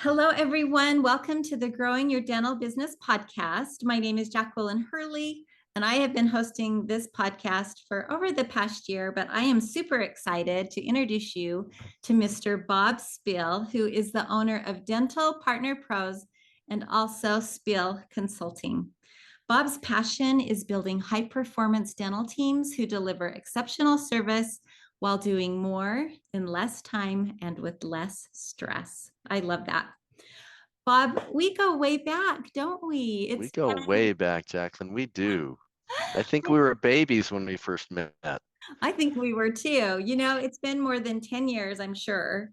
Hello, everyone. Welcome to the Growing Your Dental Business podcast. My name is Jacqueline Hurley, and I have been hosting this podcast for over the past year, but I am super excited to introduce you to Mr. Bob Spiel, who is the owner of Dental Partner Pros and also Spiel Consulting. Bob's passion is building high-performance dental teams who deliver exceptional service while doing more in less time and with less stress. I love that. Bob, we go way back, don't we? We go way back, Jacqueline. We do. I think we were babies when we first met. I think we were too. It's been more than 10 years, I'm sure.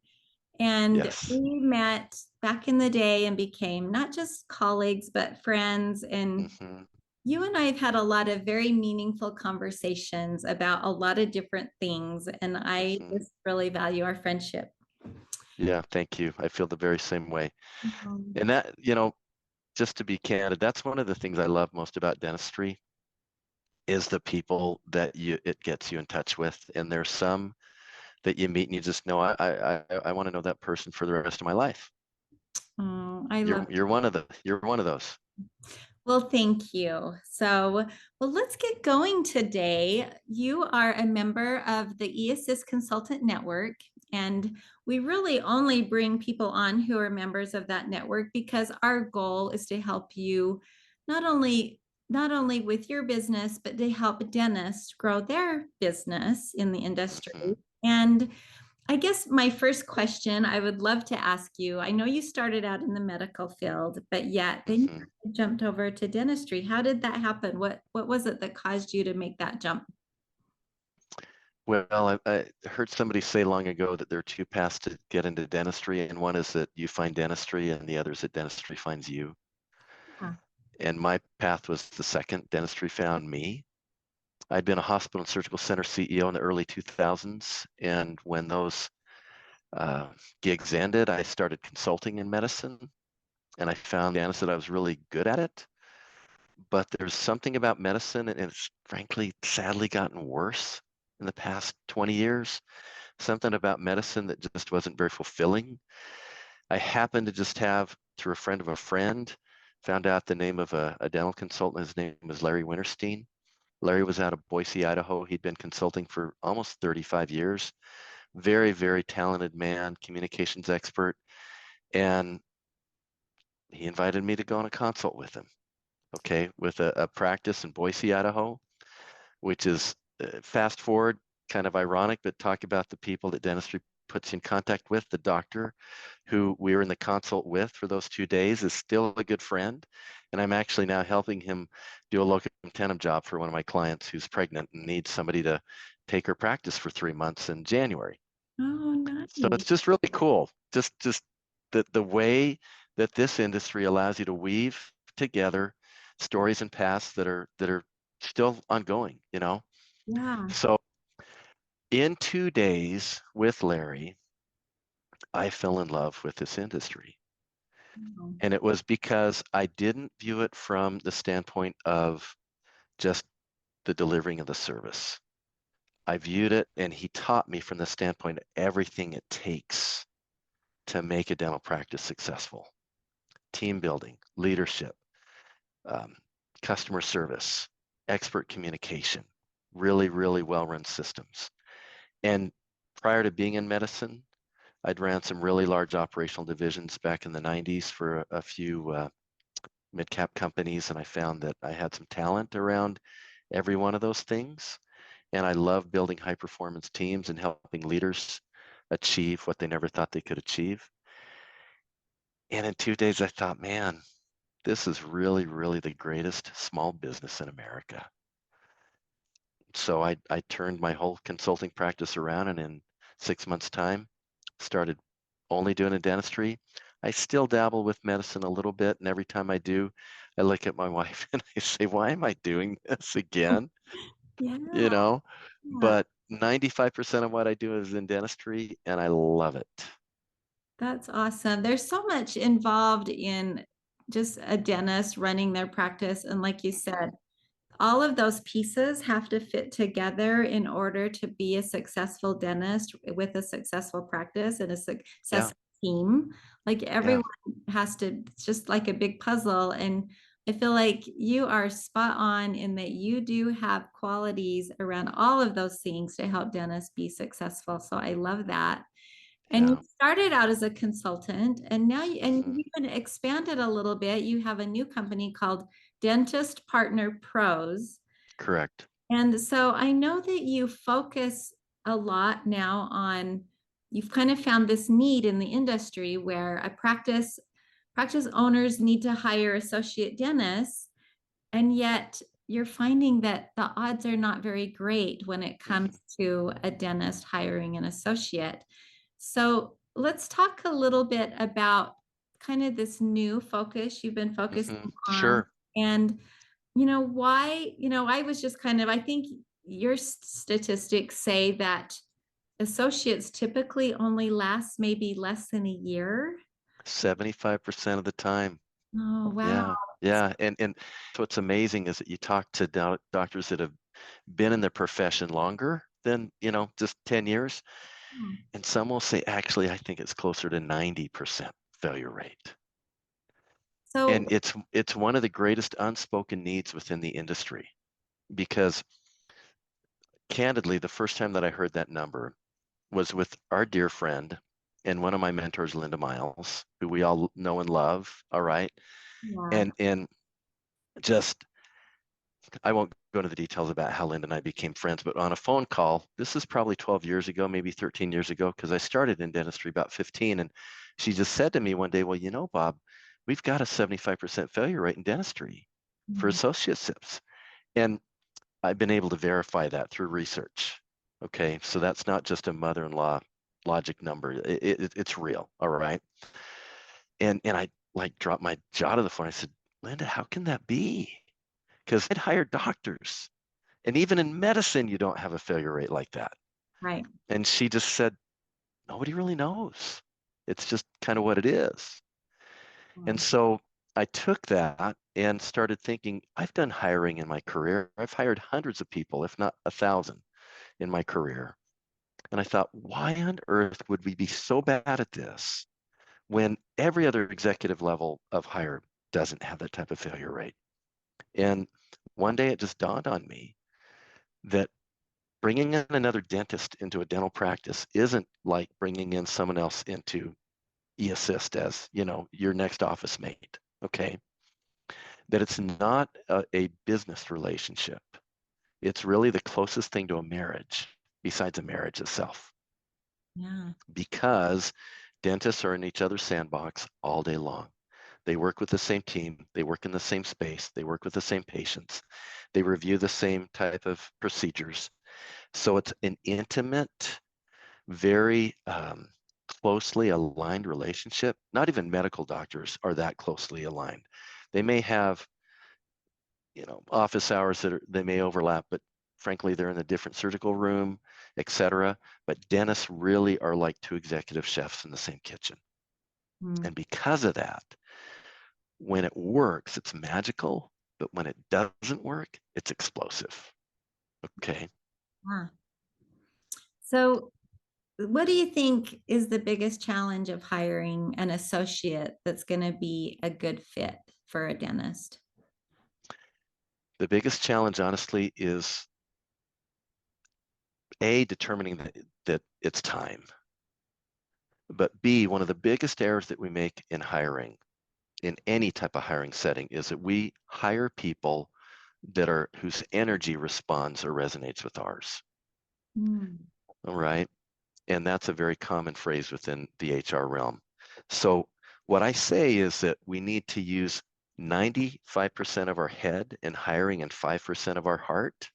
And Yes. we met back in the day and became not just colleagues, but friends. And hmm you and I have had a lot of very meaningful conversations about a lot of different things. And I hmm just really value our friendship. Yeah, thank you. I feel the very same way. Mhm. And that, just to be candid, that's one of the things I love most about dentistry is the people that it gets you in touch with. And there's some that you meet and you just know I want to know that person for the rest of my life. Oh, I love You're one of those. Well, thank you. Let's get going today. You are a member of the eAssist Consultant Network, and we really only bring people on who are members of that network because our goal is to help you not only with your business, but to help dentists grow their business in the industry. hmm And I guess my first question I would love to ask you, I know you started out in the medical field, but yet then hmm you jumped over to dentistry. How did that happen? What was it that caused you to make that jump? Well, I heard somebody say long ago that there are two paths to get into dentistry, and one is that you find dentistry, and the other is that dentistry finds you. Yeah. And my path was the second. Dentistry found me. I'd been a hospital and surgical center CEO in the early 2000s, and when those uh, gigs ended, I started consulting in medicine, and I found, to be honest, that I was really good at it. But there's something about medicine, and it's frankly, sadly, gotten worse in the past 20 years. Something about medicine that just wasn't very fulfilling. I happened to just have, through a friend of a friend, found out the name of a dental consultant. His name was Larry Winterstein. Larry was out of Boise, Idaho. He'd been consulting for almost 35 years. Very, very talented man, communications expert. And he invited me to go on a consult with him, okay, with a practice in Boise, Idaho, which is fast forward, kind of ironic, but talk about the people that dentistry puts you in contact with. The doctor who we were in the consult with for those 2 days is still a good friend. And I'm actually now helping him do a locum tenens job for one of my clients who's pregnant and needs somebody to take her practice for 3 months in January. Oh, So nice. it's just really cool. Just the way that this industry allows you to weave together stories and paths that are still ongoing. Yeah. So in 2 days with Larry, I fell in love with this industry. Wow. And it was because I didn't view it from the standpoint of just the delivering of the service. I viewed it, and he taught me from the standpoint of everything it takes to make a dental practice successful. Team building, leadership, um, customer service, expert communication, really, really well-run systems. And prior to being in medicine, I'd ran some really large operational divisions back in the 90s for a few mid-cap companies, and I found that I had some talent around every one of those things. And I love building high-performance teams and helping leaders achieve what they never thought they could achieve. And in 2 days, I thought, man, this is really, really the greatest small business in America. So I turned my whole consulting practice around, and in 6 months' time, started only doing a dentistry. I still dabble with medicine a little bit, and every time I do, I look at my wife and I say, why am I doing this again? You Yeah. know, Yeah. but 95% of what I do is in dentistry, and I love it. That's awesome. There's so much involved in just a dentist running their practice. And like you said, all of those pieces have to fit together in order to be a successful dentist with a successful practice and a Yeah, successful team. Like yeah, everyone it's just like a big puzzle. And I feel like you are spot on in that you do have qualities around all of those things to help dentists be successful. So I love that. And you Yeah. started out as a consultant, and now and Mhm. you've even expanded a little bit. You have a new company called Dentist Partner Pros. Correct. And so I know that you focus a lot now on, you've kind of found this need in the industry where a practice owners need to hire associate dentists, and yet you're finding that the odds are not very great when it Mhm. comes to a dentist hiring an associate. So let's talk a little bit about kind of this new focus you've been focusing Mhm. on, Sure. and why, I was just kind of, I think your statistics say that associates typically only last maybe less than a year. 75% of the time. Oh, wow. Yeah. Yeah. And so what's amazing is that you talk to doctors that have been in their profession longer than, just 10 years. And some will say, actually, I think it's closer to 90% failure rate. And So, it's one of the greatest unspoken needs within the industry because candidly, the first time that I heard that number was with our dear friend and one of my mentors, Linda Miles, who we all know and love. All right. yeah, And just I won't go into the details about how Linda and I became friends, but on a phone call, this is probably 12 years ago, maybe 13 years ago, because I started in dentistry about 15. And she just said to me one day, well, Bob, we've got a 75% failure rate in dentistry for mm, associateships. And I've been able to verify that through research. Okay. So that's not just a mother-in-law logic number. It's real. All right. And I like dropped my jaw to the floor. I said, Linda, how can that be? Because I'd hired doctors. And even in medicine, you don't have a failure rate like that. right. And she just said, nobody really knows. It's just kind of what it is. And Mm, so I took that and started thinking, I've done hiring in my career. I've hired hundreds of people, if not 1,000 in my career. And I thought, why on earth would we be so bad at this when every other executive level of hire doesn't have that type of failure rate? And one day it just dawned on me that bringing in another dentist into a dental practice isn't like bringing in someone else into eAssist as, your next office mate. Okay. That it's not a business relationship. It's really the closest thing to a marriage besides a marriage itself yeah. because dentists are in each other's sandbox all day long. They work with the same team. They work in the same space. They work with the same patients. They review the same type of procedures. So it's an intimate, very closely aligned relationship. Not even medical doctors are that closely aligned. They may have, office hours they may overlap, but frankly, they're in a different surgical room, et cetera. But dentists really are like two executive chefs in the same kitchen. Mm, And because of that, when it works, it's magical. But when it doesn't work, it's explosive. Okay. yeah. So what do you think is the biggest challenge of hiring an associate that's going to be a good fit for a dentist? The biggest challenge, honestly, is A, determining that it's time. But B, one of the biggest errors that we make in hiring, in any type of hiring setting, is that we hire people whose energy responds or resonates with ours. Mm, All right. And that's a very common phrase within the HR realm. So what I say is that we need to use 95% of our head in hiring and 5% of our heart.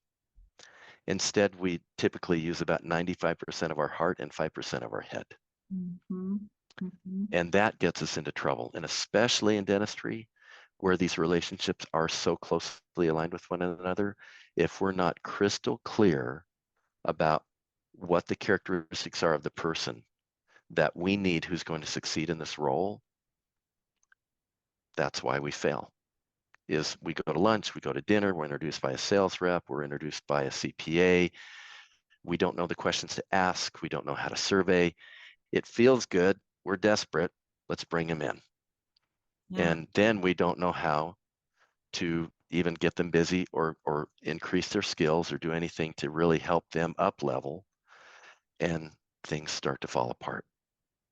Instead, we typically use about 95% of our heart and 5% of our head. mhm, mhm, And that gets us into trouble. And especially in dentistry, where these relationships are so closely aligned with one another, if we're not crystal clear about what the characteristics are of the person that we need who's going to succeed in this role, that's why we fail. Is we go to lunch, we go to dinner, we're introduced by a sales rep, we're introduced by a CPA. We don't know the questions to ask, we don't know how to survey. It feels good, we're desperate, let's bring him in. Yeah. And then we don't know how to even get them busy or increase their skills or do anything to really help them up level, and things start to fall apart.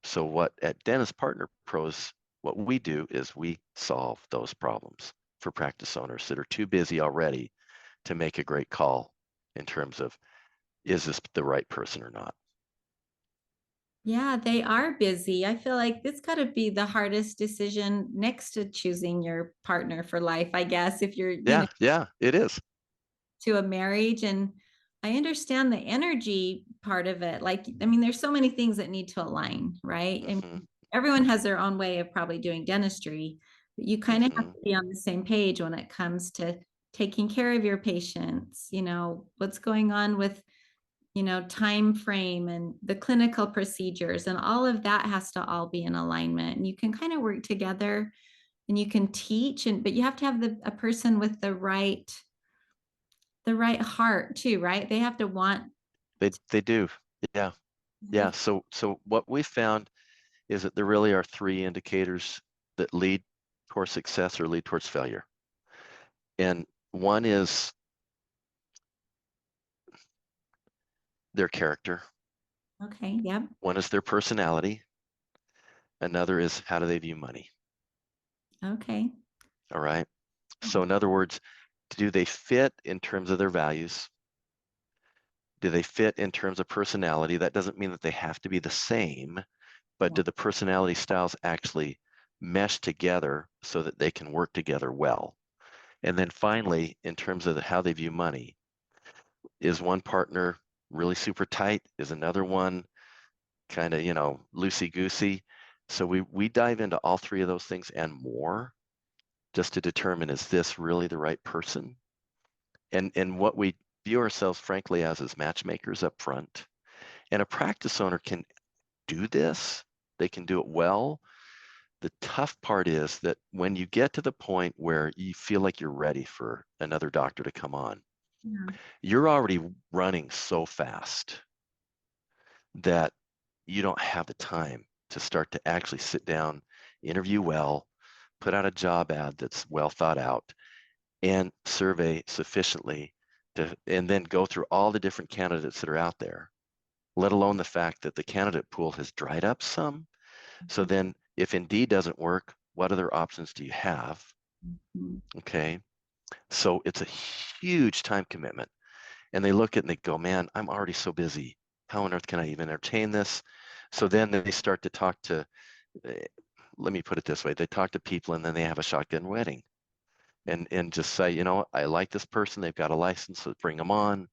So what at Dentist Partner Pros, what we do is we solve those problems for practice owners that are too busy already to make a great call in terms of, is this the right person or not? Yeah, they are busy. I feel like it's got to be the hardest decision next to choosing your partner for life, I guess, if you're, Yeah, yeah, it is. to a marriage. And I understand the energy part of it. Like, I mean, there's so many things that need to align, right? I Mm-hmm, mean, everyone has their own way of probably doing dentistry, but you kind of have mm-hmm. to be on the same page when it comes to taking care of your patients, what's going on with time frame and the clinical procedures, and all of that has to all be in alignment, and you can kind of work together and you can teach, but you have to have a person with the right heart too, right? They have to want. They do. Yeah, yeah. So what we found is that there really are three indicators that lead towards success or lead towards failure. And one is their character, Okay, yep. one is their personality, another is how do they view money. Okay. All right. So in other words, do they fit in terms of their values? Do they fit in terms of personality? That doesn't mean that they have to be the same, but Yeah. do the personality styles actually mesh together so that they can work together well? And then finally, in terms of how they view money, is one partner really super tight? Is another one kind of, loosey-goosey? So we dive into all three of those things and more just to determine, is this really the right person? And what we view ourselves, frankly, as matchmakers up front. And a practice owner can do this. They can do it well. The tough part is that when you get to the point where you feel like you're ready for another doctor to come on, Yeah. you're already running so fast that you don't have the time to start to actually sit down, interview well, put out a job ad that's well thought out, and survey sufficiently and then go through all the different candidates that are out there, let alone the fact that the candidate pool has dried up some. So then if Indeed doesn't work, what other options do you have? Mhm. Okay. So it's a huge time commitment. And they look at it and they go, man, I'm already so busy. How on earth can I even entertain this? So then they start to talk to, eh, let me put it this way, they talk to people and then they have a shotgun wedding and just say, I like this person, they've got a license, let's bring them on.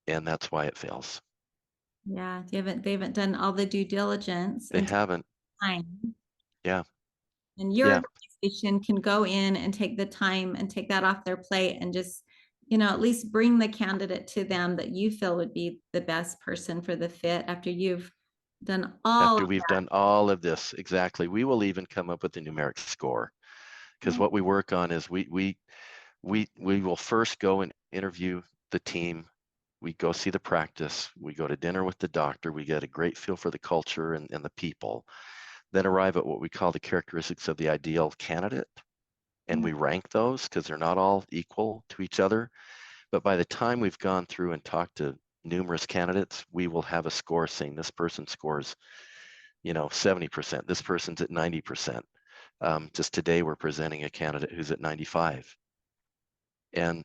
And that's why it fails. Yeah, they haven't done all the due diligence They and haven't. time. Yeah. And your Yeah. organization can go in and take the time and take that off their plate and just, at least bring the candidate to them that you feel would be the best person for the fit after you've done all After of we've done all of this, exactly. We will even come up with a numeric score, because that. what we work on is we will first go and interview the team. We go see the practice. We go to dinner with the doctor. We get a great feel for the culture and the people. Then arrive at what we call the characteristics of the ideal candidate. And Yeah. we rank those because they're not all equal to each other. But by the time we've gone through and talked to numerous candidates, we will have a score saying this person scores, 70%. This person's at 90%. Just today, we're presenting a candidate who's at 95. And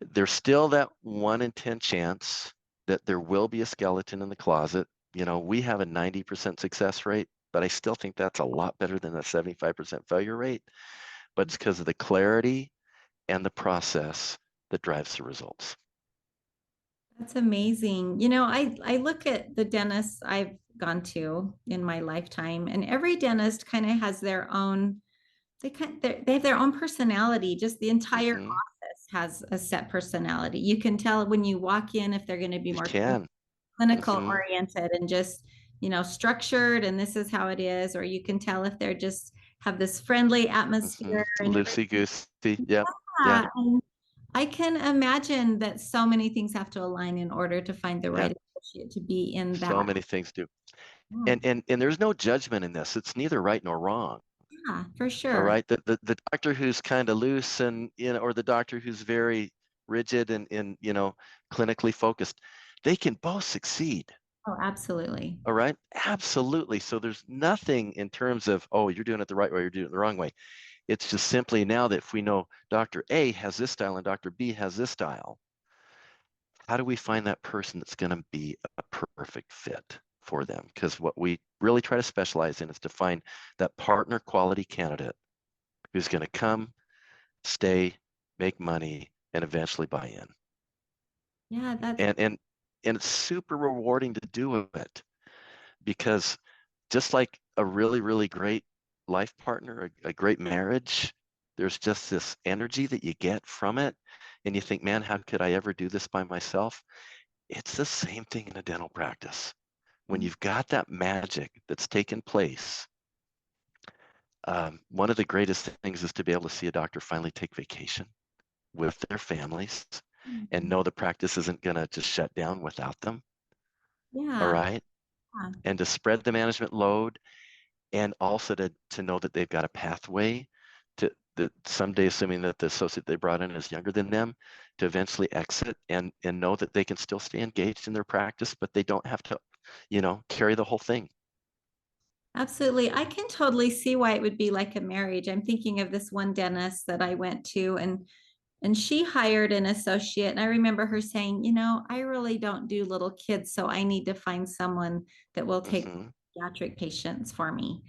there's still that 1 in 10 chance that there will be a skeleton in the closet. We have a 90% success rate, but I still think that's a lot better than a 75% failure rate. But it's because of the clarity and the process that drives the results. That's amazing. I look at the dentists I've gone to in my lifetime, and every dentist kind of has their own, they have their own personality. Just the entire Mm-hmm. office has a set personality. You can tell when you walk in if they're going to be You more can. clinical Mm-hmm. oriented and just, structured, and this is how it is, or you can tell if they're just have this friendly Mm-hmm. atmosphere and Loosey goosey. Yep. Yeah. yeah, and I can imagine that so many things have to align in order to find the Yeah. right associate to be in So that. many things do. Yeah. And there's no judgment in this. It's neither right nor wrong. Yeah, for All sure. right. The doctor who's kind of loose and, or the doctor who's very rigid and, clinically focused, they can both succeed. Oh, absolutely. All right. Absolutely. So there's nothing in terms of, oh, you're doing it the right way, you're doing it the wrong way. It's just simply now that if we know Dr. A has this style and Dr. B has this style, how do we find that person that's going to be a perfect fit for them? Because what we really try to specialize in is to find that partner quality candidate who's going to come, stay, make money, and eventually buy in. Yeah, that's And it's super rewarding to do it because just like a really, really great life partner, a great marriage, there's just this energy that you get from it. And you think, man, how could I ever do this by myself? It's the same thing in a dental practice. When you've got that magic that's taken place, one of the greatest things is to be able to see a doctor finally take vacation with their families and Mhm. know the practice isn't going to just shut down without them. All Yeah, right. yeah, And to spread the management load and also to know that they've got a pathway to that someday, assuming that the associate they brought in is younger than them, to eventually exit and know that they can still stay engaged in their practice, but they don't have to, carry the whole thing. absolutely. I can totally see why it would be like a marriage. I'm thinking of this one dentist that I went to, and she hired an associate. And I remember her saying, I really don't do little kids, so I need to find someone that will take Hmm. pediatric patients for me.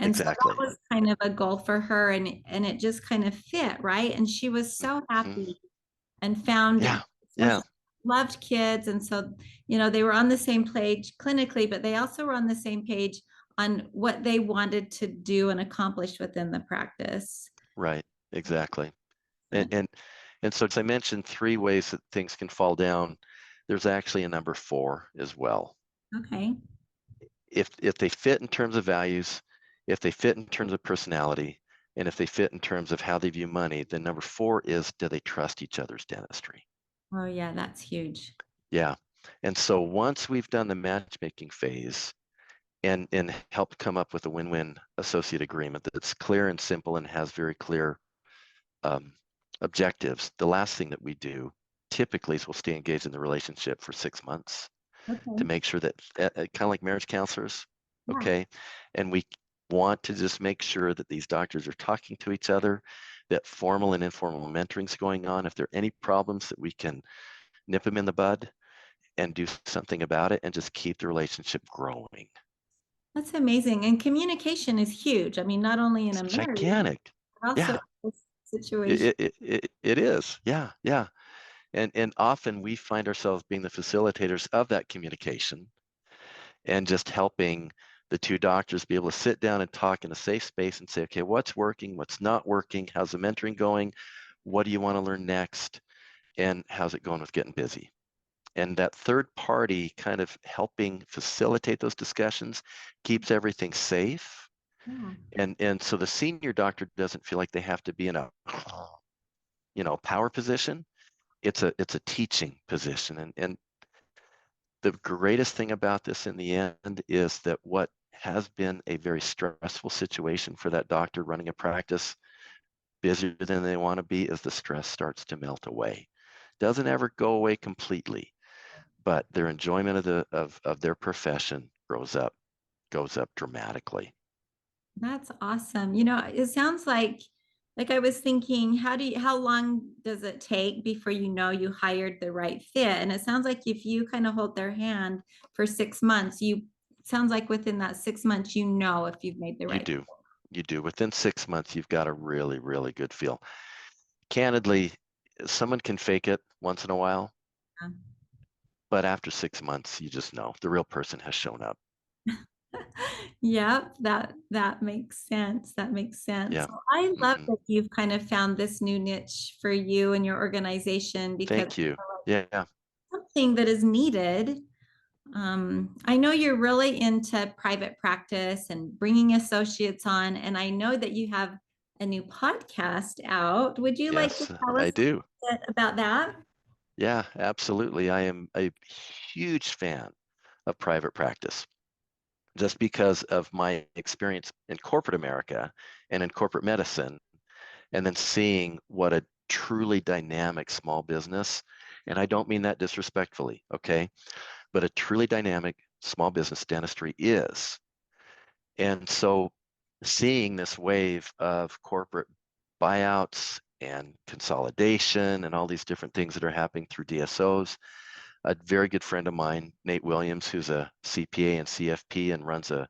And so that Exactly. was kind of a goal for her, and it just kind of fit, right? And she was so Hmm. happy and found Yeah. was Yeah. loved kids. And so, they were on the same page clinically, but they also were on the same page on what they wanted to do and accomplish within the practice. Right. Exactly. And, and and so as I mentioned, three ways that things can fall down. There's actually a number four as well. Okay. If they fit in terms of values, if they fit in terms of personality, and if they fit in terms of how they view money, then number four is, do they trust each other's dentistry? Oh, yeah, that's huge. Yeah. And so once we've done the matchmaking phase and helped come up with a win-win associate agreement that's clear and simple and has very clear um, objectives, the last thing that we do typically is we'll stay engaged in the relationship for 6 months to Okay. make sure that kind of like marriage counselors, Yeah. okay? And we want to just make sure that these doctors are talking to each other, that formal and informal mentoring's going on. If there are any problems, that we can nip them in the bud and do something about it and just keep the relationship growing. That's amazing. And communication is huge. I mean, not only in It's a marriage, gigantic. but also in Yeah, this situation. it is. Yeah, yeah. And often we find ourselves being the facilitators of that communication and just helping the two doctors be able to sit down and talk in a safe space and say, okay, what's working, what's not working, how's the mentoring going, what do you want to learn next, and how's it going with getting busy? And that third party kind of helping facilitate those discussions keeps everything safe. Yeah. And so the senior doctor doesn't feel like they have to be in a power position. It's a teaching position. And the greatest thing about this in the end is that what has been a very stressful situation for that doctor running a practice busier than they want to be is the stress starts to melt away. Doesn't ever go away completely, but their enjoyment of their profession goes up dramatically. That's awesome. It sounds like I was thinking, how long does it take before you hired the right fit? And it sounds like if you kind of hold their hand for 6 months, sounds like within that 6 months, if you've made the You right. do. You do. Within 6 months, you've got a really, really good feel. Candidly, someone can fake it once in a while, Yeah. but after 6 months, you just know the real person has shown up. Yep, that makes sense. That makes sense. Yeah. So I love Hmm. that you've kind of found this new niche for you and your organization because Thank you. Yeah. something that is needed. I know you're really into private practice and bringing associates on, and I know that you have a new podcast out. Would you like to Yes, tell I us do. a bit about that? Yeah, absolutely. I am a huge fan of private practice. just because of my experience in corporate America and in corporate medicine, and then seeing what a truly dynamic small business, and I don't mean that disrespectfully, okay, but a truly dynamic small business dentistry is. And so seeing this wave of corporate buyouts and consolidation and all these different things that are happening through DSOs, a very good friend of mine, Nate Williams, who's a CPA and CFP and runs a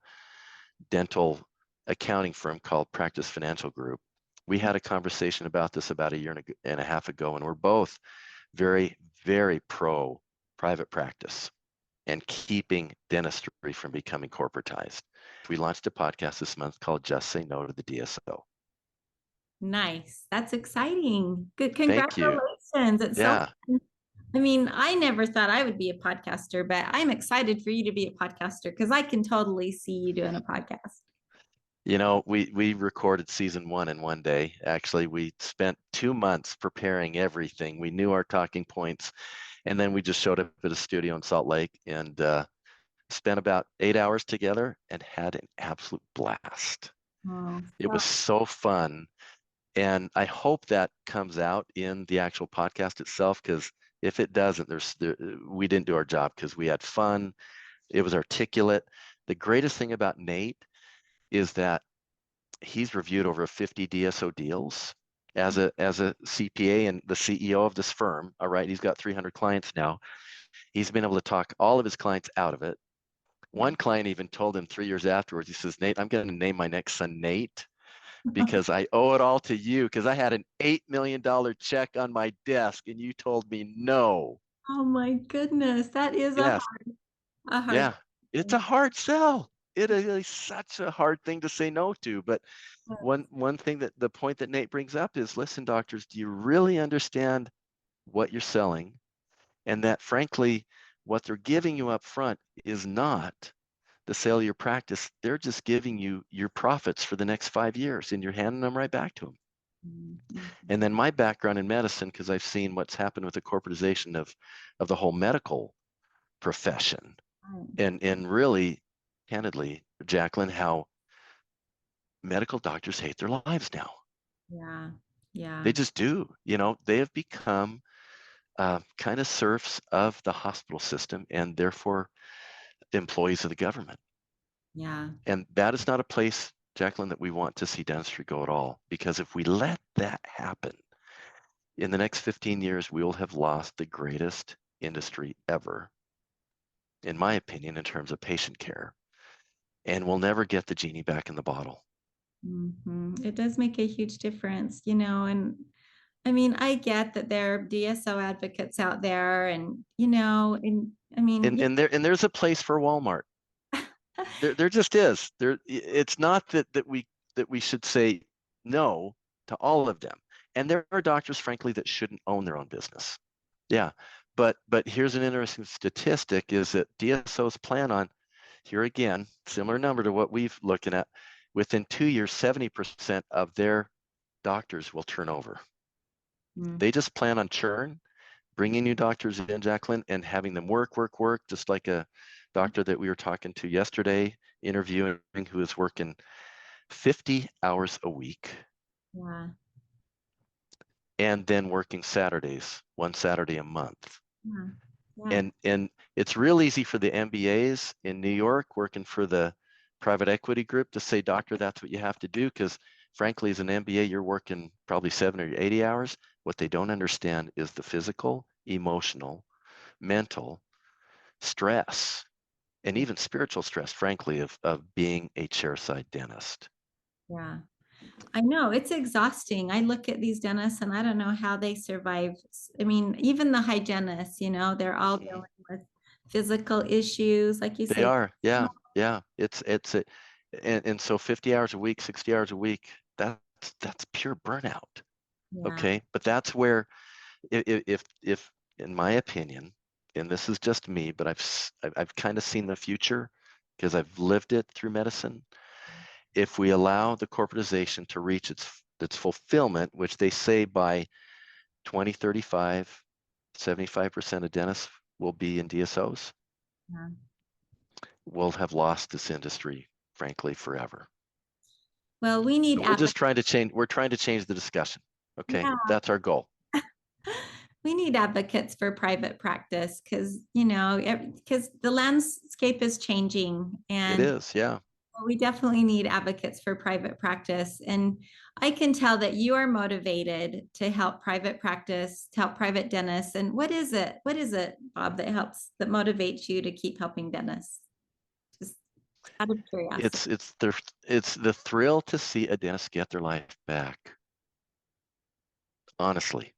dental accounting firm called Practice Financial Group. We had a conversation about this about a year and a half ago, and we're both very, very pro private practice and keeping dentistry from becoming corporatized. We launched a podcast this month called Just Say No to the DSO. Nice. That's exciting. Good. Thank you. Congratulations. It's so Yeah. fun. I mean, I never thought I would be a podcaster, but I'm excited for you to be a podcaster because I can totally see you doing a podcast. You know, we recorded season 1 in one day. Actually, we spent 2 months preparing everything. We knew our talking points, and then we just showed up at a studio in Salt Lake and spent about 8 hours together and had an absolute blast. Oh, It was so fun. And I hope that comes out in the actual podcast itself, because if it doesn't, we didn't do our job, because we had fun. It was articulate. The greatest thing about Nate is that he's reviewed over 50 DSO deals as a CPA and the CEO of this firm. All right, he's got 300 clients now. He's been able to talk all of his clients out of it. One client even told him 3 years afterwards, he says, Nate, I'm going to name my next son Nate because I owe it all to you, because I had an $8 million check on my desk and you told me no. Oh my goodness. That is Yes. a hard Yeah. It's a hard sell. It is such a hard thing to say no to. But one thing, that the point that Nate brings up is, listen, doctors, do you really understand what you're selling? And that, frankly, what they're giving you up front is not the sale of your practice. They're just giving you your profits for the next 5 years, and you're handing them right back to them. Mhm. And then my background in medicine, because I've seen what's happened with the corporatization of the whole medical profession, and really, candidly, Jacqueline, how medical doctors hate their lives now. Yeah. Yeah. They just do. You know, they have become kind of serfs of the hospital system and therefore employees of the government. Yeah. And that is not a place, Jacqueline, that we want to see dentistry go at all. Because if we let that happen, in the next 15 years, we will have lost the greatest industry ever, in my opinion, in terms of patient care. And we'll never get the genie back in the bottle. It does make a huge difference, and I mean, I get that there are DSO advocates out there and I mean, And there's a place for Walmart. There just is. It's not that we should say no to all of them. And there are doctors, frankly, that shouldn't own their own business. Yeah. But here's an interesting statistic, is that DSOs plan on, here again, similar number to what we've looking at, within 2 years, 70% of their doctors will turn over. mm, They just plan on churn, bringing new doctors in, Jacqueline, and having them work, just like a doctor that we were talking to yesterday, interviewing, who is working 50 hours a week yeah, and then working Saturdays, one Saturday a month. yeah, yeah, And it's real easy for the MBAs in New York working for the private equity group to say, doctor, that's what you have to do, because frankly, as an MBA, you're working probably 70 or 80 hours. What they don't understand is the physical, emotional, mental stress, and yeah, even spiritual stress, frankly, of being a chairside dentist. yeah. I know it's exhausting. I look at these dentists and I don't know how they survive. I mean, even the hygienists, they're all Mhm. dealing with physical issues, like you They say. are, yeah, yeah. It's a, and so 50 hours a week, 60 hours a week, that's pure burnout. Yeah. Okay, but that's where, if in my opinion, and this is just me, but I've kind of seen the future because I've lived it through medicine. If we allow the corporatization to reach its fulfillment, which they say by 2035, 75% of dentists will be in DSOs. Yeah. we'll have lost this industry, frankly, forever. Well, we need So we're advocates. just trying to change. We're trying to change the discussion. Okay, Yeah, that's our goal. we need advocates for private practice because, because the landscape is changing It and is, yeah. we definitely need advocates for private practice. And I can tell that you are motivated to help private practice, to help private dentists. And what is it? What is it, Bob, that motivates you to keep helping dentists? Just out of curiosity. It's the thrill to see a dentist get their life back, honestly.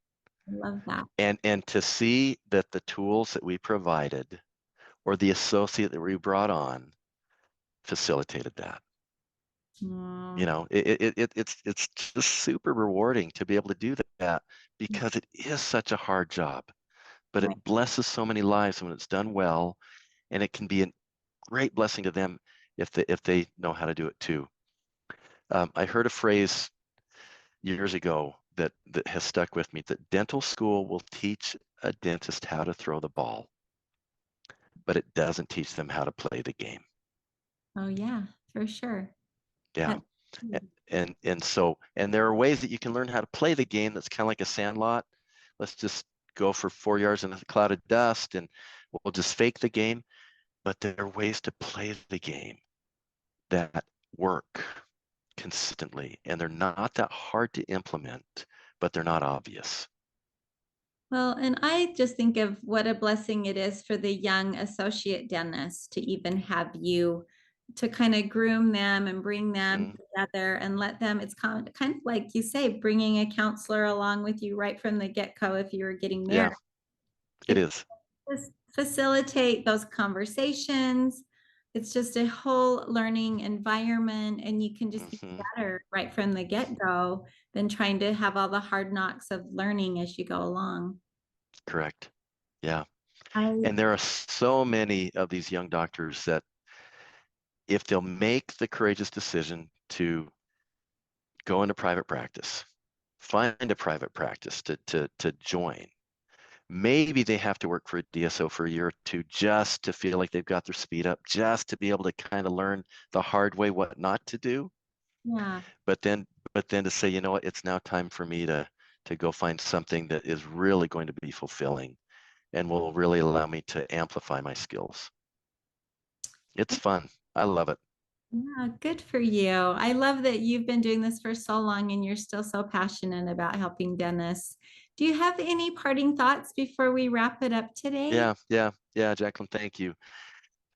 I love that. And to see that the tools that we provided or the associate that we brought on facilitated that. You Mm, know, it's just super rewarding to be able to do that because it is such a hard job, but right. it blesses so many lives when it's done well, and it can be a great blessing to them if they know how to do it too. I heard a phrase years ago that has stuck with me, that dental school will teach a dentist how to throw the ball, but it doesn't teach them how to play the game. Oh, yeah, for sure. Yeah. That's And there are ways that you can learn how to play the game that's kind of like a sandlot. Let's just go for 4 yards in a cloud of dust and we'll just fake the game. But there are ways to play the game that work consistently, and they're not that hard to implement, but they're not obvious. Well, and I just think of what a blessing it is for the young associate dentists to even have you to kind of groom them and bring them Mhm. together and let them, it's kind of like you say, bringing a counselor along with you right from the get-go if you were getting Yeah, married. it It is. just facilitate those conversations. It's just a whole learning environment, and you can just be Hmm. better right from the get-go than trying to have all the hard knocks of learning as you go along. Correct. Yeah. I And there are so many of these young doctors that if they'll make the courageous decision to go into private practice, find a private practice to join. Maybe they have to work for a DSO for a year or two just to feel like they've got their speed up, just to be able to kind of learn the hard way what not to do. Yeah, But then, but then to say, you know what, it's now time for me to go find something that is really going to be fulfilling and will really allow me to amplify my skills. It's fun. I love it. yeah, good for you. I love that you've been doing this for so long and you're still so passionate about helping dentists. Do you have any parting thoughts before we wrap it up today? Yeah, Jacqueline, thank you.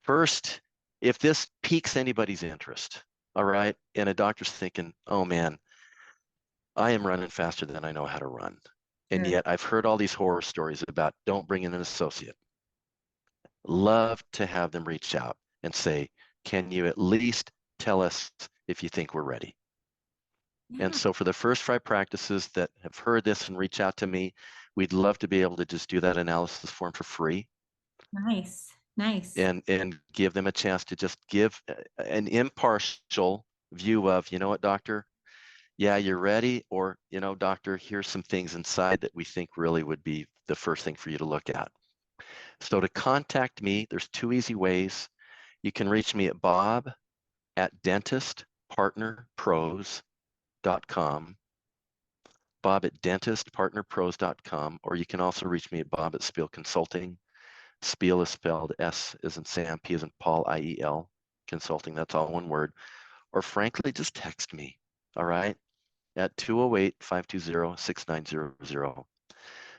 First, if this piques anybody's interest, all right, and a doctor's thinking, oh man, I am running faster than I know how to run. And Sure. yet I've heard all these horror stories about don't bring in an associate. Love to have them reach out and say, can you at least tell us if you think we're ready? And Yeah, so for the first 5 practices that have heard this and reach out to me, we'd love to be able to just do that analysis form for free nice, nice. and give them a chance to just give an impartial view of, you know what, doctor, yeah, you're ready, or, you know, doctor, here's some things inside that we think really would be the first thing for you to look at. So to contact me, there's 2 easy ways. You can reach me at bob@dentistpartnerpros.com, bob@dentistpartnerpros.com, or you can also reach me at bob@Spiel Consulting. Spiel is spelled S as in Sam, P as in Paul, IEL, consulting, that's all one word. Or frankly, just text me, all right, at 208-520-6900.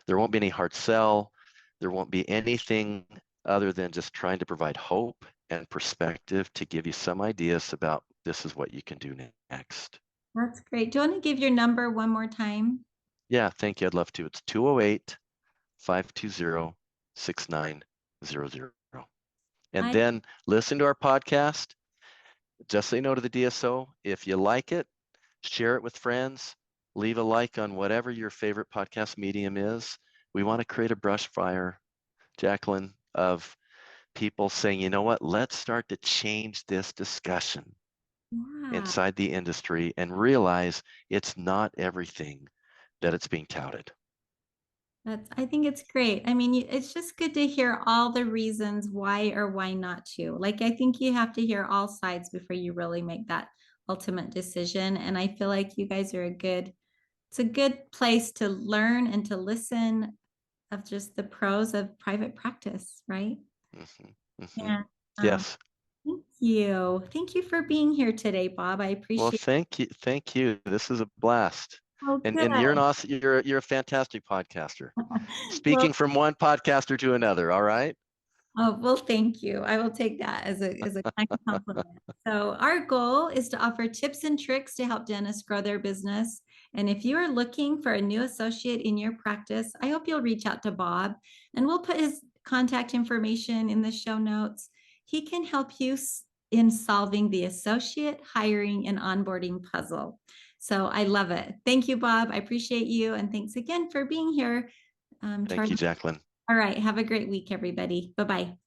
There won't be any hard sell. There won't be anything other than just trying to provide hope and perspective to give you some ideas about this is what you can do next. That's great. Do you want to give your number one more time? Yeah, thank you. I'd love to. It's 208-520-6900. And I then listen to our podcast. Just say no to the DSO. If you like it, share it with friends. Leave a like on whatever your favorite podcast medium is. We want to create a brush fire, Jacqueline, of people saying, you know what, let's start to change this discussion yeah. inside the industry and realize it's not everything that it's being touted. I think it's great. I mean, it's just good to hear all the reasons why or why not to. Like, I think you have to hear all sides before you really make that ultimate decision. And I feel like you guys are it's a good place to learn and to listen of just the pros of private practice, right? Hmm. Hmm. And Yes. thank you. Thank you for being here today, Bob. I Well, appreciate it. thank you. Thank you. This is a blast. Oh, And you're an good. awesome, you're a fantastic podcaster. Well, Speaking from one podcaster to another, all right? oh, well, thank you. I will take that as a kind compliment. So, our goal is to offer tips and tricks to help dentists grow their business. And if you are looking for a new associate in your practice, I hope you'll reach out to Bob and we'll put his contact information in the show notes. He can help you in solving the associate hiring and onboarding puzzle. So, I love it. Thank you, Bob. I appreciate you. And thanks again for being here. Thank you, Jacqueline. All right. Have a great week, everybody. Bye bye.